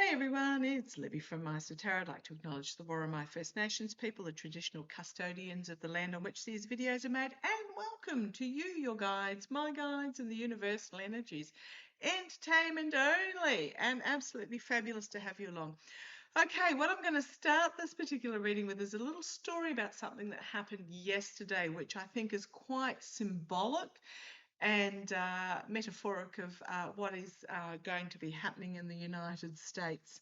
Hey everyone, it's Libby from maighstirtarot. I'd like to acknowledge the Worimi First Nations people, the traditional custodians of the land on which these videos are made, and welcome to you, your guides, my guides, and the universal energies. Entertainment only, and absolutely fabulous to have you along. Okay, what I'm going to start this particular reading with is a little story about something that happened yesterday, which I think is quite symbolic and metaphoric of what is going to be happening in the United States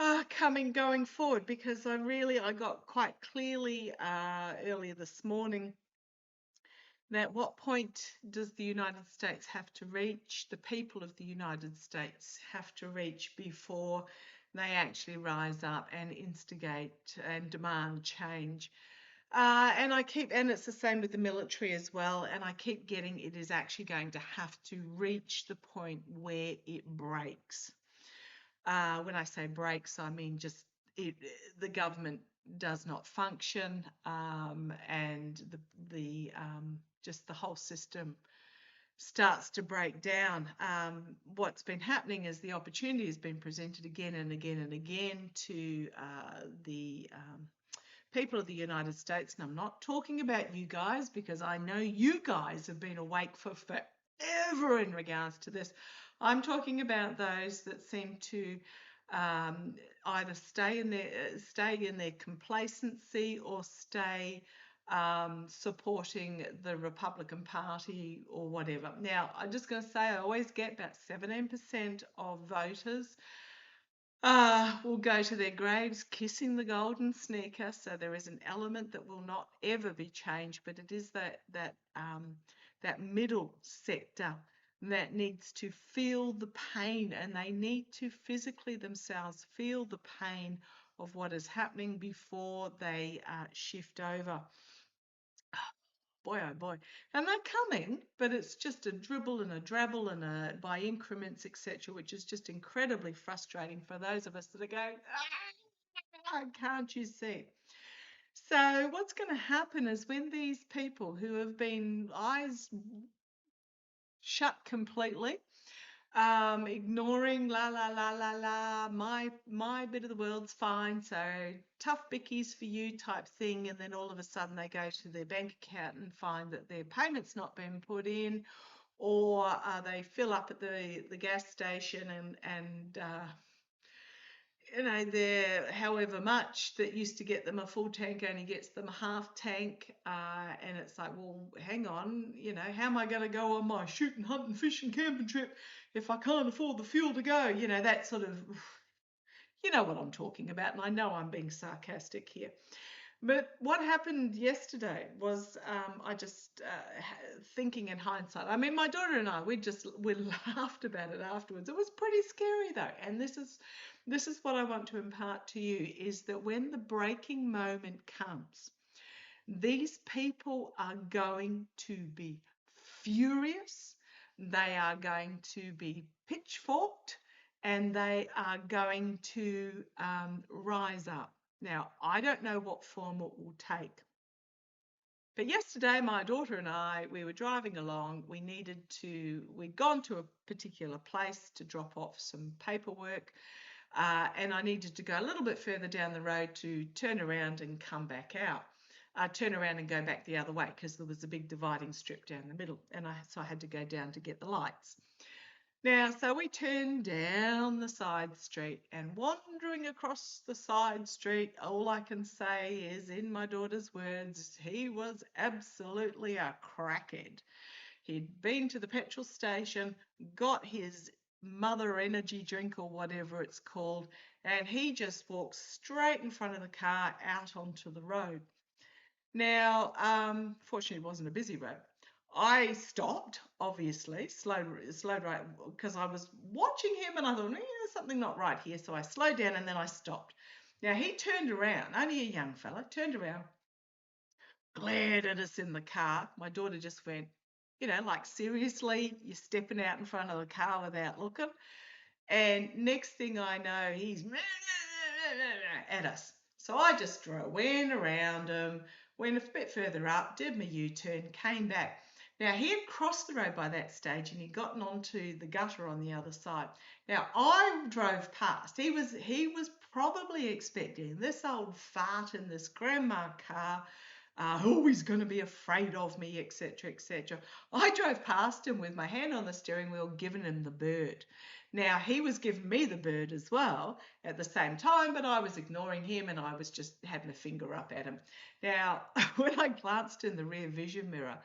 going forward, because I got quite clearly earlier this morning that what point does the United States have to reach, the people of the United States have to reach before they actually rise up and instigate and demand change. And it's the same with the military as well, and I keep getting it is actually going to have to reach the point where it breaks. When I say breaks, I mean just the government does not function, and just the whole system starts to break down. What's been happening is the opportunity has been presented again and again and again to the people of the United States, and I'm not talking about you guys because I know you guys have been awake for forever in regards to this. I'm talking about those that seem to either stay in their complacency or stay supporting the Republican Party or whatever. Now, I'm just going to say I always get about 17% of voters will go to their graves kissing the golden sneaker. So there is an element that will not ever be changed, but it is that middle sector that needs to feel the pain, and they need to physically themselves feel the pain of what is happening before they shift over. Boy, oh boy. And they're coming, but it's just a dribble and a drabble and by increments, etc., which is just incredibly frustrating for those of us that are going, can't you see? So what's going to happen is when these people who have been eyes shut completely, ignoring my bit of the world's fine, so tough bickies for you type thing, and then all of a sudden they go to their bank account and find that their payment's not been put in, or they fill up at the gas station and they're however much that used to get them a full tank only gets them a half tank, and it's like, well, hang on, how am I going to go on my shooting, hunting, fishing, camping trip if I can't afford the fuel to go? That sort of, you know what I'm talking about, and I know I'm being sarcastic here. But what happened yesterday was I just thinking in hindsight. I mean, my daughter and I, we laughed about it afterwards. It was pretty scary though, and this is what I want to impart to you, is that when the breaking moment comes, these people are going to be furious. They are going to be pitchforked, and they are going to rise up. Now, I don't know what form it will take. But yesterday, my daughter and I, we were driving along. We'd gone to a particular place to drop off some paperwork, and I needed to go a little bit further down the road to turn around and come back out. Turn around and go back the other way because there was a big dividing strip down the middle, and so I had to go down to get the lights. Now, so we turned down the side street, and wandering across the side street, all I can say is, in my daughter's words, he was absolutely a crackhead. He'd been to the petrol station, got his mother energy drink or whatever it's called, and he just walked straight in front of the car out onto the road. Now, fortunately, it wasn't a busy road. I stopped, obviously, slowed right, because I was watching him and I thought, there's something not right here. So I slowed down and then I stopped. Now he turned around, only a young fella, turned around, glared at us in the car. My daughter just went, like, seriously, you're stepping out in front of the car without looking? And next thing I know, he's at us. So I just went around him, went a bit further up, did my U-turn, came back. Now, he had crossed the road by that stage and he'd gotten onto the gutter on the other side. Now, I drove past. He was probably expecting this old fart in this grandma car, he's going to be afraid of me, etc., etc. I drove past him with my hand on the steering wheel, giving him the bird. Now, he was giving me the bird as well at the same time, but I was ignoring him and I was just having a finger up at him. Now, when I glanced in the rear vision mirror,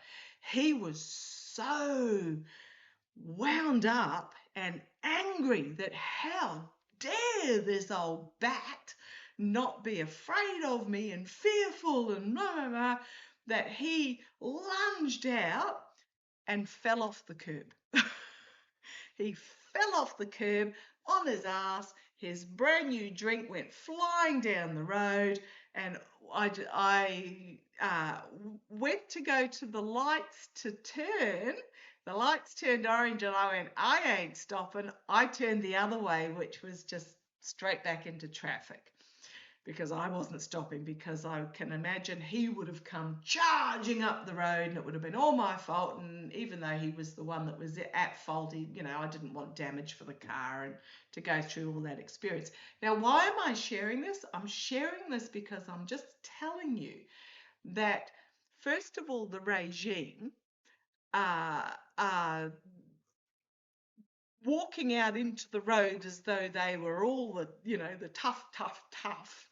he was so wound up and angry that how dare this old bat not be afraid of me and fearful and blah, blah, blah, that he lunged out and fell off the curb. He fell off the curb on his ass. His brand new drink went flying down the road, and I went to go to the lights to turn. The lights turned orange, and I went, I ain't stopping. I turned the other way, which was just straight back into traffic, because I wasn't stopping, because I can imagine he would have come charging up the road and it would have been all my fault. And even though he was the one that was at fault, I didn't want damage for the car and to go through all that experience. Now, why am I sharing this? I'm sharing this because I'm just telling you that, first of all, the regime walking out into the road as though they were all the tough.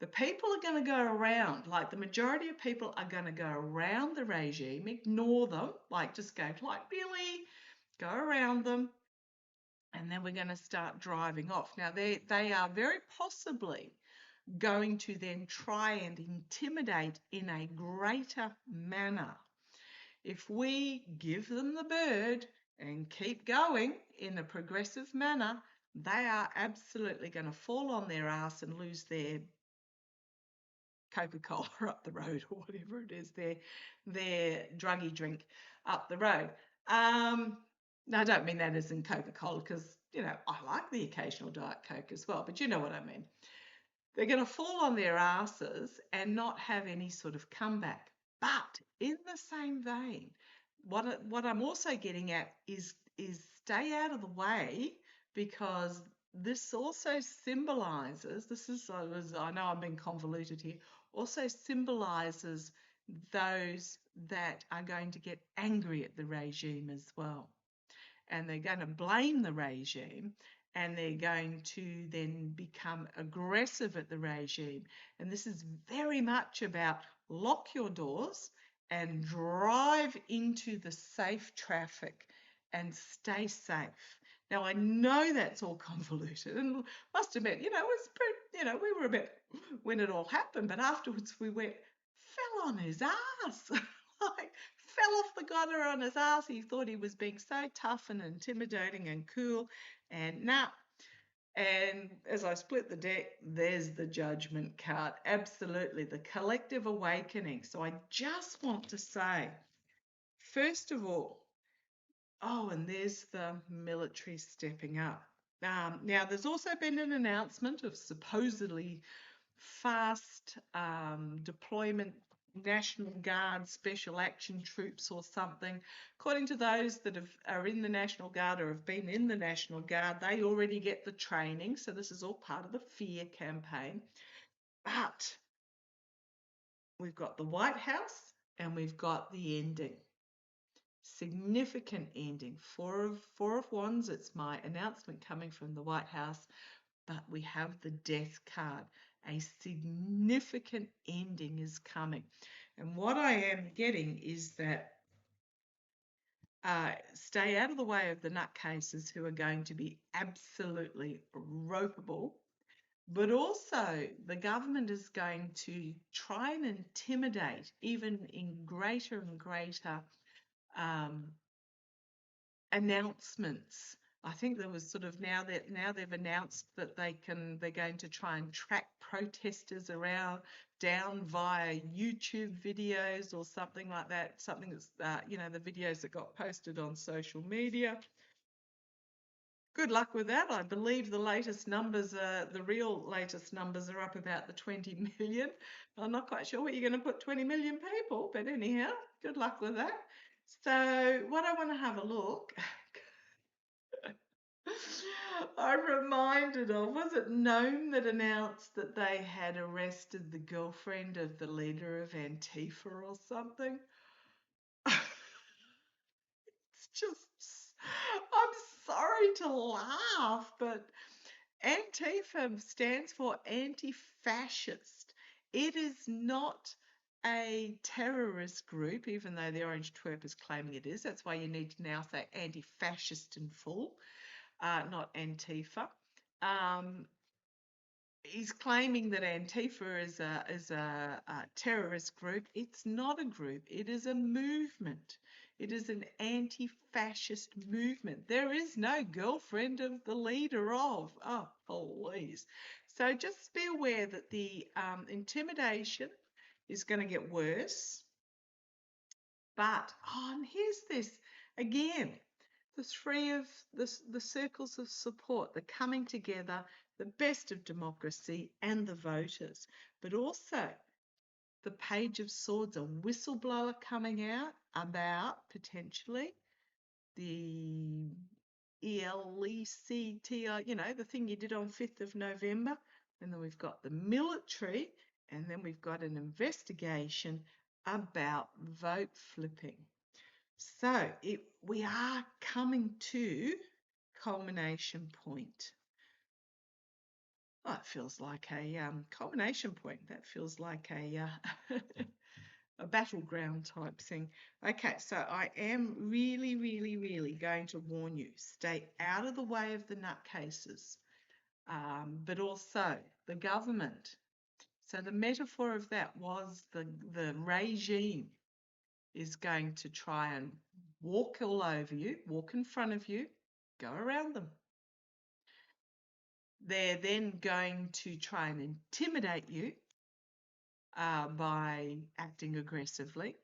The people are going to go around, like the majority of people are going to go around the regime, ignore them, like just go like, really, go around them, and then we're going to start driving off. Now, they are very possibly going to then try and intimidate in a greater manner. If we give them the bird and keep going in a progressive manner, they are absolutely going to fall on their ass and lose their Coca-Cola up the road, or whatever it is, their druggy drink up the road. Now, I don't mean that as in Coca-Cola, because, I like the occasional Diet Coke as well, but you know what I mean. They're going to fall on their asses and not have any sort of comeback. But in the same vein, what I'm also getting at is stay out of the way, because this also symbolises, I know I'm being convoluted here, also symbolises those that are going to get angry at the regime as well. And they're going to blame the regime, and they're going to then become aggressive at the regime. And this is very much about lock your doors and drive into the safe traffic and stay safe. Now, I know that's all convoluted, and must admit, it was pretty, we were a bit when it all happened, but afterwards we went, fell on his ass. Like, fell off the gutter on his ass. He thought he was being so tough and intimidating and cool, and nah. And as I split the deck, there's the judgment card. Absolutely, the collective awakening. So I just want to say, first of all, and there's the military stepping up. Now, there's also been an announcement of supposedly fast deployment National Guard Special Action Troops or something. According to those that are in the National Guard or have been in the National Guard, they already get the training. So this is all part of the fear campaign. But we've got the White House and we've got the ending. Significant ending. Four of Wands. It's my announcement coming from the White House. But we have the Death card. A significant ending is coming. And what I am getting is that stay out of the way of the nutcases who are going to be absolutely ropeable. But also the government is going to try and intimidate even in greater and greater announcements. I think there was sort of now they've announced that they're going to try and track protesters down via YouTube videos or something like that. Something that's the videos that got posted on social media. Good luck with that. I believe the real latest numbers are up about the 20 million. I'm not quite sure where you're going to put 20 million people, but anyhow, good luck with that. So what I want to have a look, I'm reminded of, was it Nome that announced that they had arrested the girlfriend of the leader of Antifa or something? It's just, I'm sorry to laugh, but Antifa stands for anti-fascist. It is not a terrorist group, even though the Orange Twerp is claiming it is. That's why you need to now say anti-fascist in full, not Antifa. Um, he's claiming that Antifa is a terrorist group. It's not a group. It is a movement. It is an anti-fascist movement. There is no girlfriend of the leader of. Oh, please. So just be aware that the intimidation is going to get worse. But, and here's this again, the three of the circles of support, the coming together, the best of democracy and the voters, but also the Page of Swords, a whistleblower coming out about potentially the ELECTI, the thing you did on 5th of November. And then we've got the military, and then we've got an investigation about vote flipping. So we are coming to culmination point. Oh, it feels like a culmination point. That feels like a a battleground type thing. Okay, so I am really, really, really going to warn you, stay out of the way of the nutcases, but also the government. So the metaphor of that was the regime is going to try and walk all over you, walk in front of you, go around them. They're then going to try and intimidate you by acting aggressively.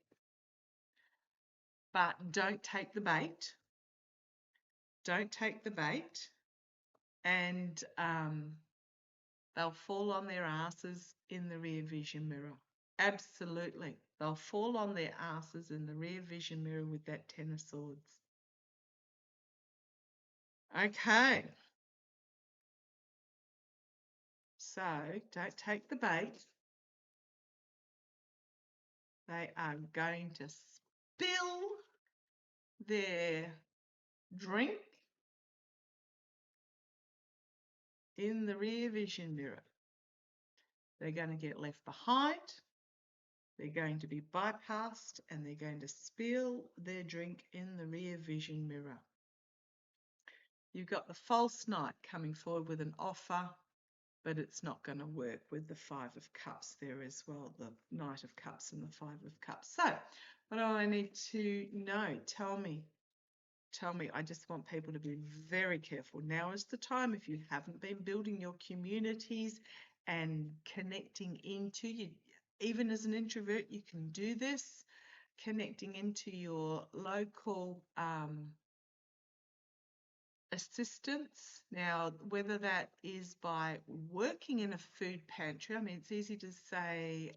But don't take the bait. Don't take the bait. And they'll fall on their asses in the rear vision mirror. Absolutely. They'll fall on their asses in the rear vision mirror with that Ten of Swords. Okay. So don't take the bait. They are going to spill their drink in the rear vision mirror. They're going to get left behind. They're going to be bypassed, and they're going to spill their drink in the rear vision mirror. You've got the false knight coming forward with an offer, but it's not going to work with the Five of Cups there as well, the Knight of Cups and the Five of Cups. So what do I need to know? Tell me. I just want people to be very careful. Now is the time. If you haven't been building your communities and connecting into you, even as an introvert, you can do this, connecting into your local assistance. Now, whether that is by working in a food pantry, I mean, it's easy to say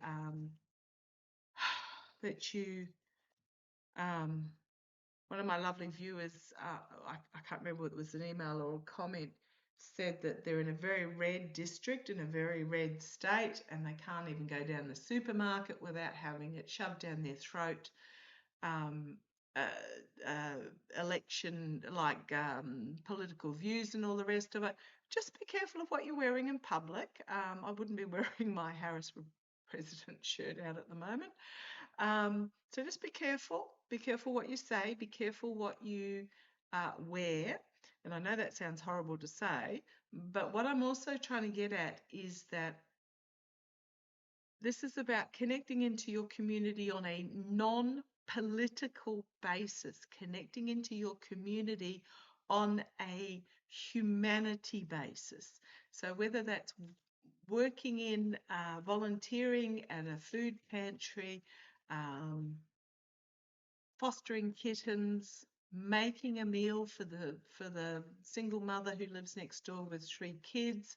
that you, one of my lovely viewers, I can't remember whether it was an email or a comment, said that they're in a very red district, in a very red state, and they can't even go down the supermarket without having it shoved down their throat. Election, like political views and all the rest of it. Just be careful of what you're wearing in public. I wouldn't be wearing my Harris President shirt out at the moment. So just be careful. Be careful what you say. Be careful what you wear. And I know that sounds horrible to say, but what I'm also trying to get at is that this is about connecting into your community on a non-political basis, connecting into your community on a humanity basis. So whether that's working in volunteering at a food pantry, fostering kittens, making a meal for the single mother who lives next door with 3 kids,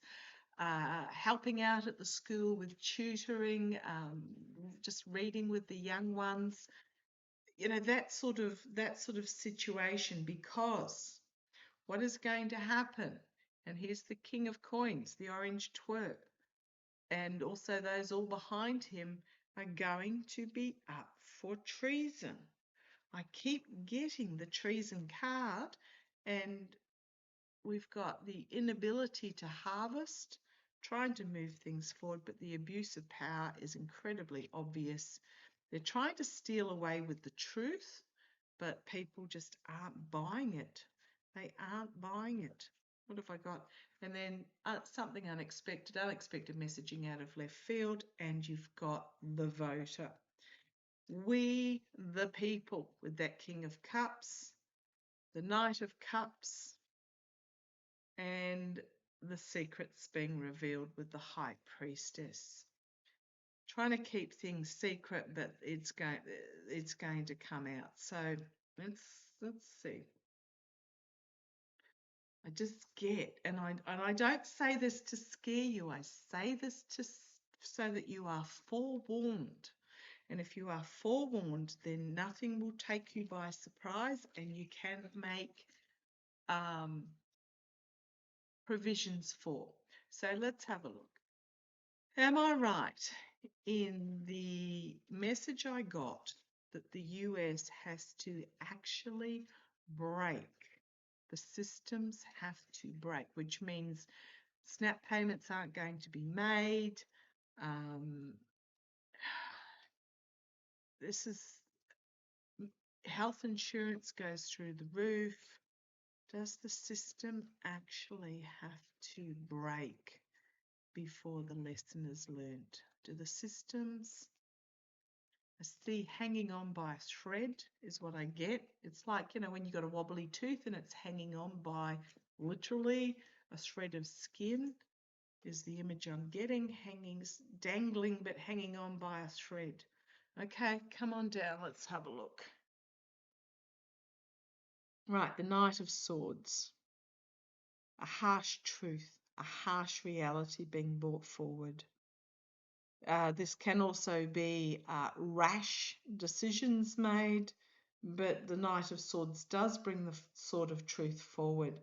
helping out at the school with tutoring, just reading with the young ones. that sort of situation, because what is going to happen? And here's the King of Coins, the orange twerp, and also those all behind him are going to be up for treason. I keep getting the treason card, and we've got the inability to harvest, trying to move things forward, but the abuse of power is incredibly obvious. They're trying to steal away with the truth, but people just aren't buying it. They aren't buying it. What have I got? And then something unexpected messaging out of left field, and you've got the voter. We, the people, with that King of Cups, the Knight of Cups, and the secrets being revealed with the High Priestess. Trying to keep things secret, but it's going to come out. So let's see. I just get, and I don't say this to scare you. I say this so that you are forewarned. And if you are forewarned, then nothing will take you by surprise, and you can make provisions for. So let's have a look. Am I right in the message I got that the US has to actually break? The systems have to break, which means SNAP payments aren't going to be made. This is health insurance goes through the roof. Does the system actually have to break before the lesson is learned? Do the systems, I see hanging on by a thread is what I get. It's like, when you got a wobbly tooth and it's hanging on by literally a thread of skin is the image I'm getting, dangling but hanging on by a thread. Okay, come on down, let's have a look. Right, the Knight of Swords. A harsh truth, a harsh reality being brought forward. This can also be rash decisions made, but the Knight of Swords does bring the sword of truth forward,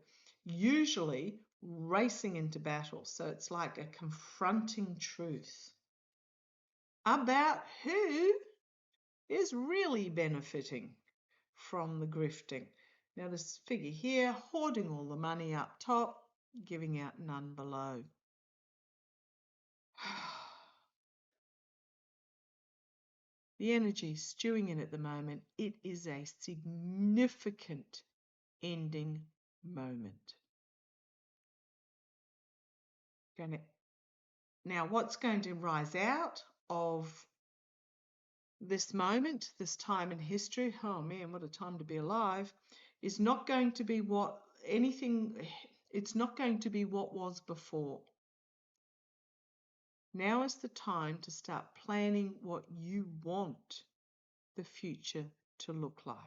usually racing into battle. So it's like a confronting truth about who is really benefiting from the grifting. Now this figure here, hoarding all the money up top, giving out none below. The energy stewing in at the moment, it is a significant ending moment. Now, what's going to rise out of this moment, this time in history, oh man, what a time to be alive, is not going to be it's not going to be what was before. Now is the time to start planning what you want the future to look like.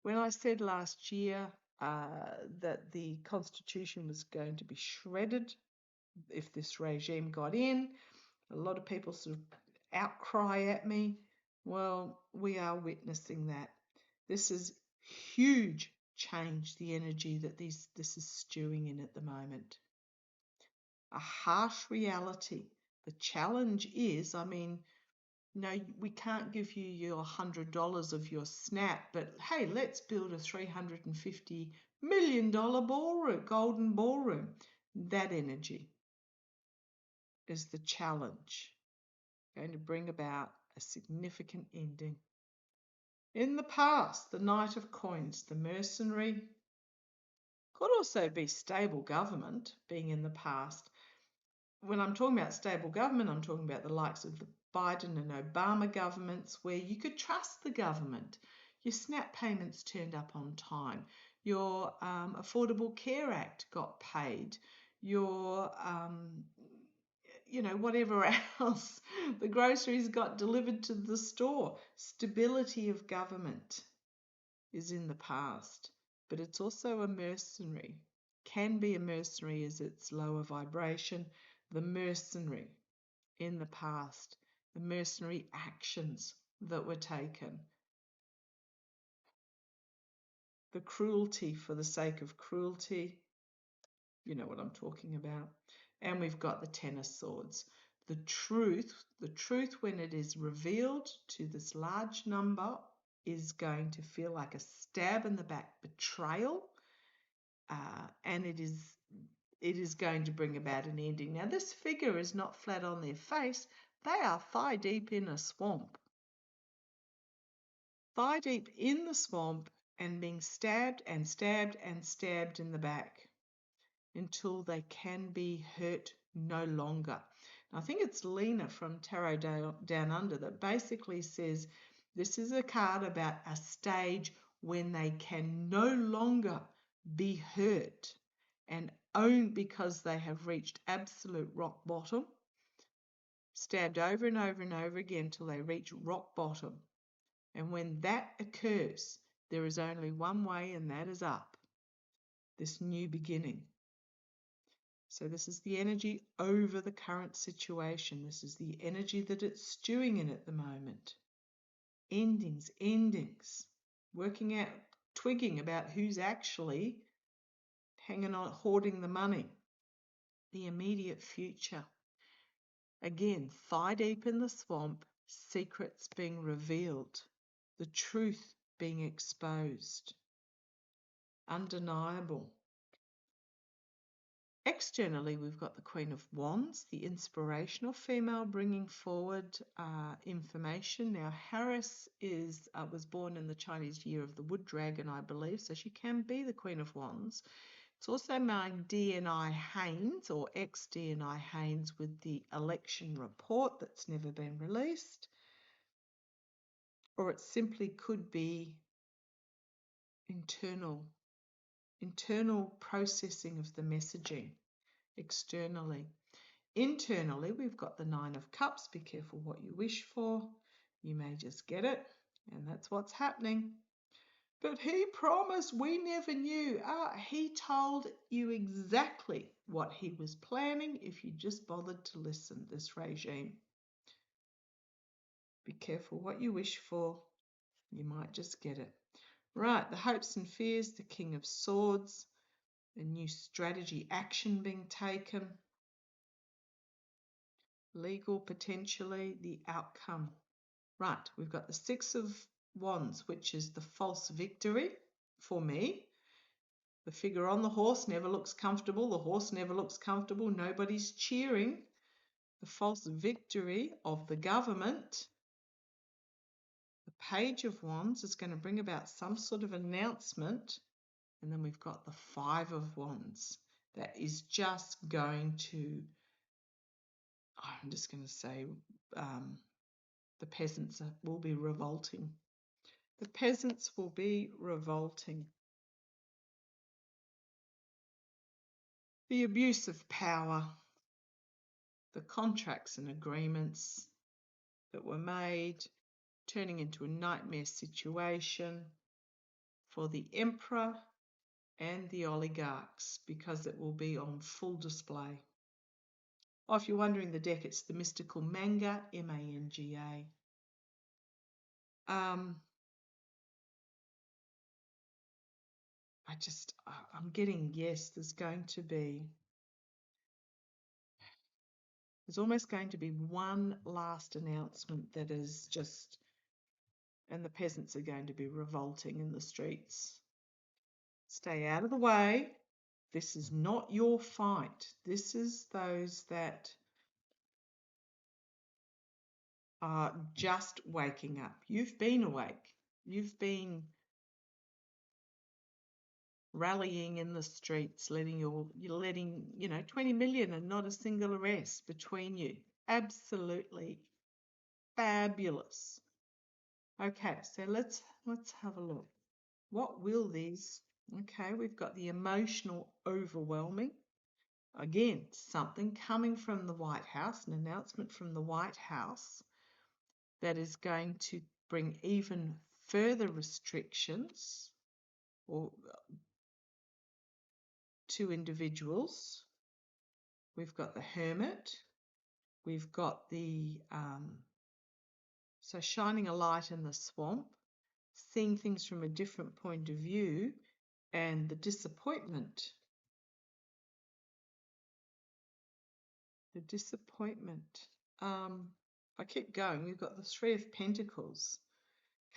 When I said last year that the Constitution was going to be shredded if this regime got in, a lot of people sort of outcry at me. Well, we are witnessing that. This is huge change, the energy that this is stewing in at the moment. A harsh reality. The challenge is, no, we can't give you your $100 of your SNAP, but hey, let's build a $350 million golden ballroom. That energy is the challenge, going to bring about a significant ending. In the past, the Knight of Coins, the mercenary, could also be stable government being in the past. When I'm talking about stable government, I'm talking about the likes of the Biden and Obama governments, where you could trust the government. Your SNAP payments turned up on time. Your Affordable Care Act got paid. Your, whatever else, the groceries got delivered to the store. Stability of government is in the past, but it's also a mercenary. Can be a mercenary as it's lower vibration. The mercenary in the past, the mercenary actions that were taken. The cruelty for the sake of cruelty, you know what I'm talking about. And we've got the Ten of Swords. The truth when it is revealed to this large number is going to feel like a stab in the back betrayal, and it is going to bring about an ending. Now, this figure is not flat on their face. They are thigh deep in a swamp. Thigh deep in the swamp and being stabbed and stabbed and stabbed in the back until they can be hurt no longer. I think it's Lena from Tarot Down Under that basically says this is a card about a stage when they can no longer be hurt and own because they have reached absolute rock bottom, stabbed over and over and over again till they reach rock bottom. And when that occurs, there is only one way, and that is up. This new beginning. So this is the energy over the current situation. This is the energy that it's stewing in at the moment. Endings, working out, twigging about who's actually hanging on, hoarding the money. The immediate future. Again, thigh deep in the swamp, secrets being revealed, the truth being exposed. Undeniable. Externally, we've got the Queen of Wands, the inspirational female bringing forward information. Now, Harris was born in the Chinese year of the Wood Dragon, I believe, so she can be the Queen of Wands. It's also my DNI Haynes or ex-DNI Haynes with the election report that's never been released. Or it simply could be internal processing of the messaging externally. Internally, we've got the Nine of Cups. Be careful what you wish for. You may just get it, and that's what's happening. But he promised, we never knew. He told you exactly what he was planning if you just bothered to listen, this regime. Be careful what you wish for. You might just get it. Right, the hopes and fears, the King of Swords, a new strategy action being taken. Legal, potentially, the outcome. Right, we've got the Six of Wands, which is the false victory for me. The figure on the horse never looks comfortable. The horse never looks comfortable. Nobody's cheering. The false victory of the government. The Page of Wands is going to bring about some sort of announcement. And then we've got the Five of Wands. That is just going to, I'm just going to say, the peasants will be revolting. The peasants will be revolting. The abuse of power, the contracts and agreements that were made, turning into a nightmare situation for the emperor and the oligarchs, because it will be on full display. Oh, if you're wondering the deck, it's the mystical Manga, M-A-N-G-A. I'm getting, yes, there's almost going to be one last announcement that is just, and the peasants are going to be revolting in the streets. Stay out of the way. This is not your fight. This is those that are just waking up. You've been awake. You've been rallying in the streets, letting 20 million and not a single arrest between you. Absolutely fabulous. Okay, so let's have a look. What will these? Okay, we've got the emotional overwhelming. Again, something coming from the White House, an announcement from the White House that is going to bring even further restrictions or to individuals. We've got the Hermit. We've got the So shining a light in the swamp, seeing things from a different point of view, and the disappointment. The disappointment. I keep going. We've got the Three of Pentacles,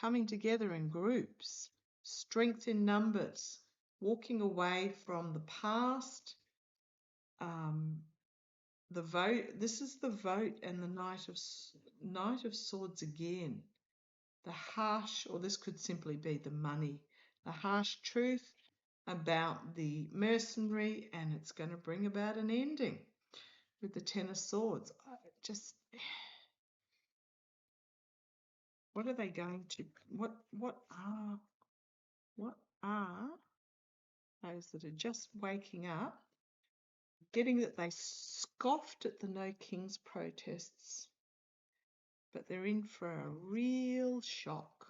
coming together in groups, strength in numbers, walking away from the past. The vote. This is the vote and the Knight of Swords again. The harsh, or this could simply be the money, the harsh truth about the mercenary, and it's going to bring about an ending with the Ten of Swords. What are they going to? What are those that are just waking up, getting that they scoffed at the No Kings protests, but they're in for a real shock.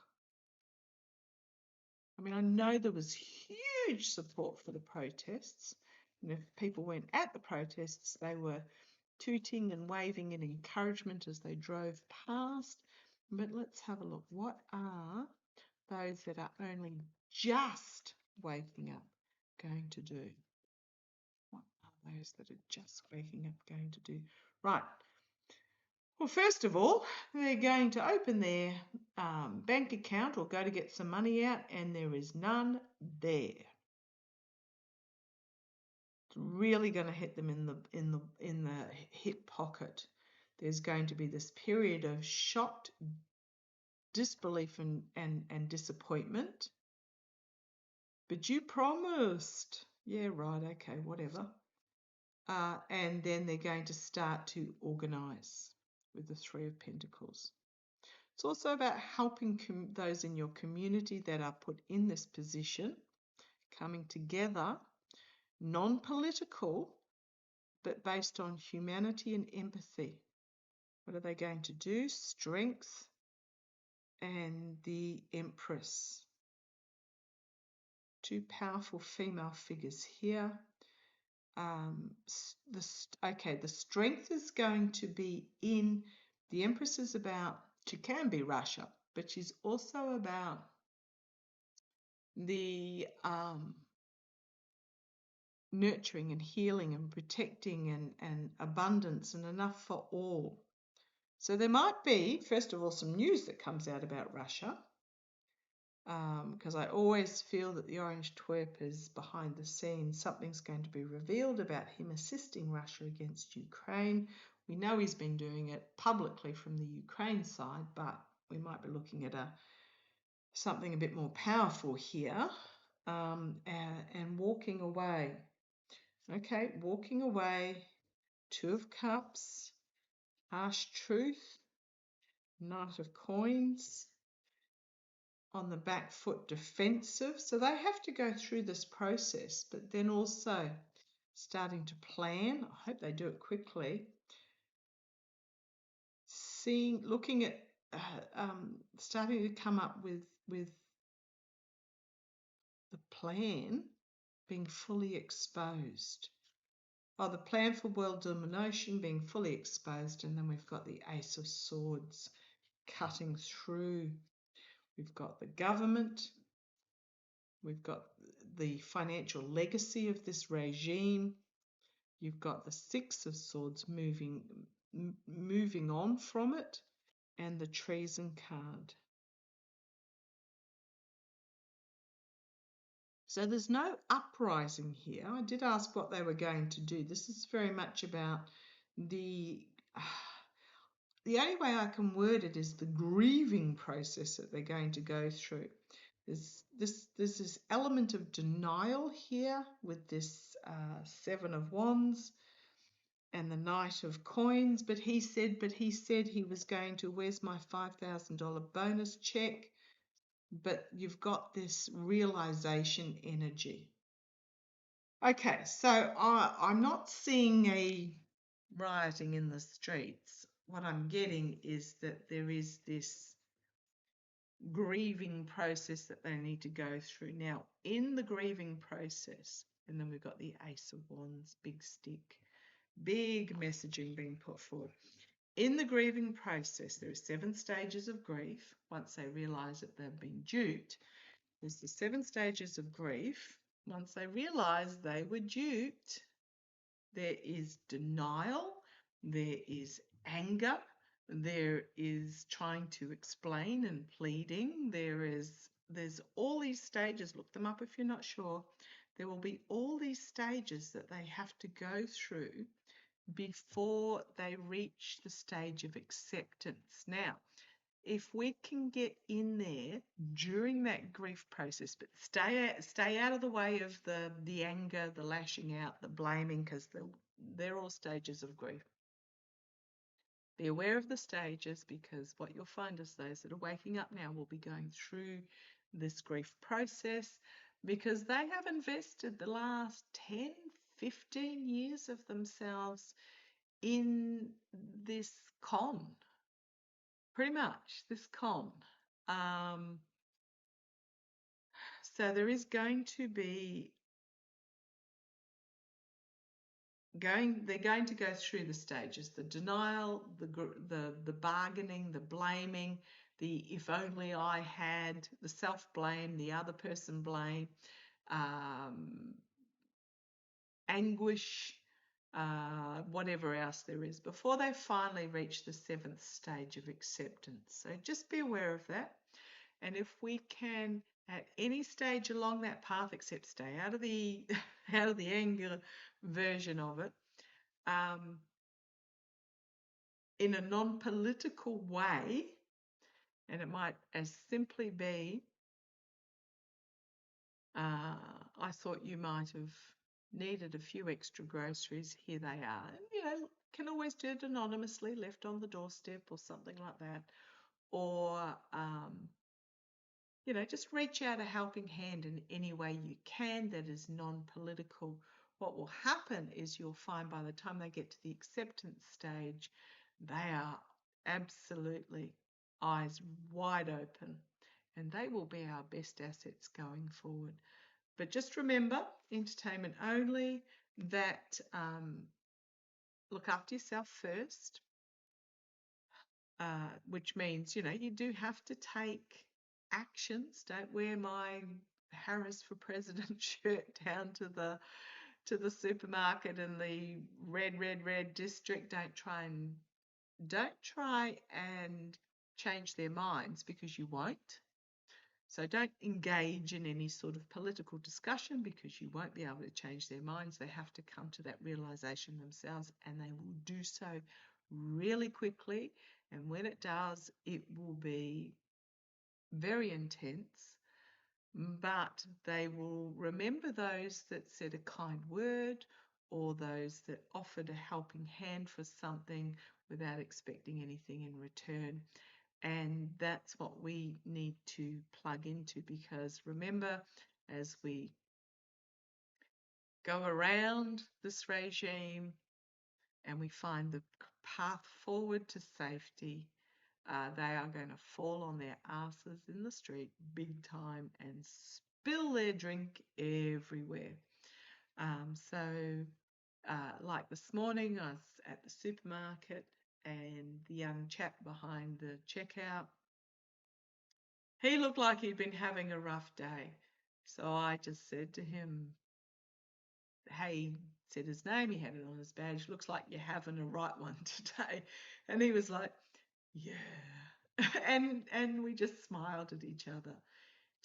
I mean, I know there was huge support for the protests. And if people went at the protests, they were tooting and waving in encouragement as they drove past. But let's have a look. What are those that are only just waking up going to do? What are those that are just waking up going to do? Right. Well, first of all, they're going to open their bank account or go to get some money out, and there is none there. It's really going to hit them in the hip pocket. There's going to be this period of shocked disbelief and disappointment. But you promised. Yeah, right, okay, whatever. And then they're going to start to organise with the Three of Pentacles. It's also about helping those in your community that are put in this position, coming together, non-political, but based on humanity and empathy. What are they going to do? Strength and the Empress. Two powerful female figures here. The strength is going to be in, the Empress is about, she can be Russia, but she's also about the nurturing and healing and protecting and abundance and enough for all. So there might be, first of all, some news that comes out about Russia, because I always feel that the Orange Twerp is behind the scenes. Something's going to be revealed about him assisting Russia against Ukraine. We know he's been doing it publicly from the Ukraine side, but we might be looking at something a bit more powerful here, and walking away. Okay, walking away, Two of Cups, harsh truth, Knight of Coins, on the back foot, defensive. So they have to go through this process, but then also starting to plan. I hope they do it quickly. Looking at starting to come up with the plan being fully exposed. The plan for world domination being fully exposed, and then we've got the Ace of Swords cutting through. We've got the government. We've got the financial legacy of this regime. You've got the Six of Swords moving on from it, and the Treason card. So there's no uprising here. I did ask what they were going to do. This is very much about the only way I can word it is the grieving process that they're going to go through. There's this element of denial here with this Seven of Wands and the Knight of Coins, but he said he was going to, where's my $5,000 bonus check? But you've got this realization energy. Okay, so I'm not seeing a rioting in the streets. What I'm getting is that there is this grieving process that they need to go through. Now, in the grieving process, and then we've got the Ace of Wands, big stick, big messaging being put forward. In the grieving process, there are 7 stages of grief. Once they realise that they've been duped, there's the 7 stages of grief. Once they realise they were duped, there is denial, there is anger, there is trying to explain and pleading, there's all these stages. Look them up if you're not sure. There will be all these stages that they have to go through before they reach the stage of acceptance. Now, if we can get in there during that grief process, but stay out of the way of the anger, the lashing out, the blaming, because they're all stages of grief. Be aware of the stages, because what you'll find is those that are waking up now will be going through this grief process because they have invested the last 10, 15 years of themselves in this con. Pretty much, this con. So there is going to be they're going to go through the stages: the denial, the bargaining, the blaming, the if only I had, the self-blame, the other person blame, anguish, whatever else there is, before they finally reach the 7th stage of acceptance. So just be aware of that. And if we can, at any stage along that path, except stay out of the anger version of it, in a non-political way, and it might as simply be, I thought you might have needed a few extra groceries, here they are. And, can always do it anonymously, left on the doorstep or something like that. Or, just reach out a helping hand in any way you can that is non-political. What will happen is you'll find by the time they get to the acceptance stage, they are absolutely eyes wide open, and they will be our best assets going forward. But just remember, entertainment only, that look after yourself first, which means, you do have to take actions. Don't wear my Harris for President shirt down to the supermarket in the red district. Don't try and change their minds, because you won't. So don't engage in any sort of political discussion, because you won't be able to change their minds. They have to come to that realization themselves, and they will do so really quickly. And when it does, it will be very intense, but they will remember those that said a kind word, or those that offered a helping hand for something without expecting anything in return. And that's what we need to plug into, because remember, as we go around this regime and we find the path forward to safety, they are going to fall on their asses in the street big time and spill their drink everywhere. Like this morning, I was at the supermarket, and the young chap behind the checkout, he looked like he'd been having a rough day. So I just said to him, hey, said his name, he had it on his badge, looks like you're having a right one today. And he was like, yeah. and we just smiled at each other.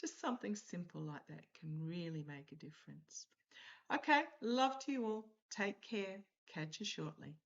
Just something simple like that can really make a difference. Okay, love to you all. Take care. Catch you shortly.